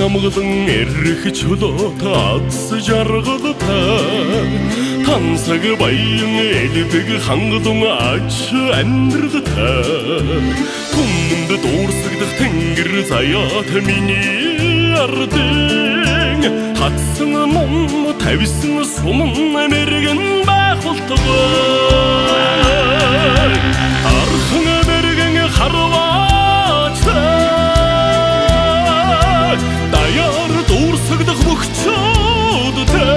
амгадан эрх чөлөөт адс жаргалтай тансаг баян элбэг хангалуун ач амьдралтай хүнд дуурсагдах тэнгэр заяат миний ардын хатсан мом тавьсан суман мэргэн байх болтугай архан мэргэн харваач даяар дуурсагдах мөхчөөдтэй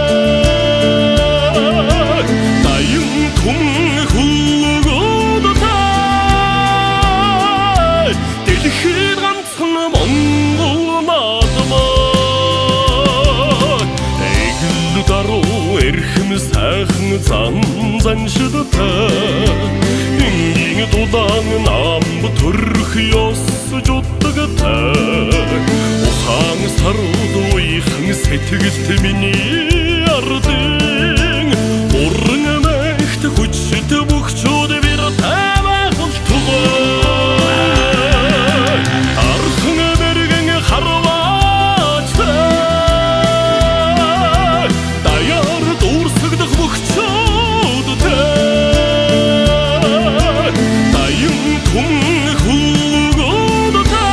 даян түн хулгуудтай дэлхийд ганцхан Монгол наадмаа эглүү даруу эрхэм сайхан заншилтай энгийн дулаан намб төрөх ёс жутгтай ухаан сарууд уйхан сэтгэлт миний ардын уран мэхт хүчит бөхчүүд бир тавах болтугай архан мэргэн харваач даяар дуурсагдах бөхчүүдтэй даян түн хулгуудтай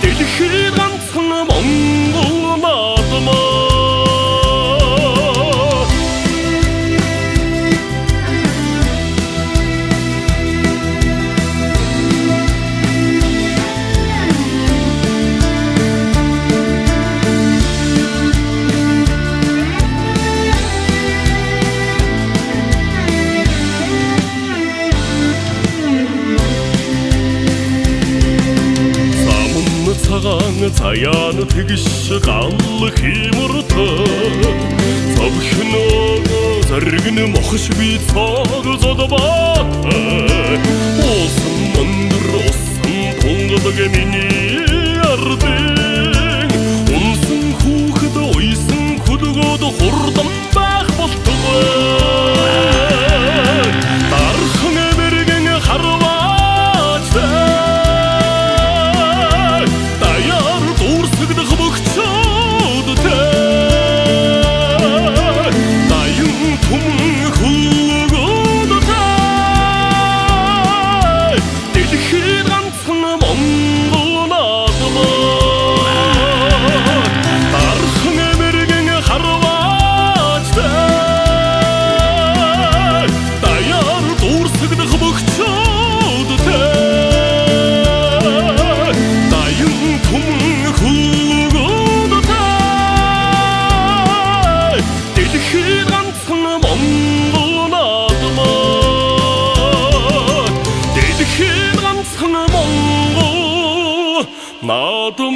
дэлхийд ганцхан Монгол наадмаа цагаан цаяан тэгш гал химэртэй цавхноо заргэн мохш би цог зодбаа усан мандр усан тунгадаг миний ардын унсан хүүхэд уйсан хүдгөөд хурдан байх болтугай дархан мэргэн харваач 나도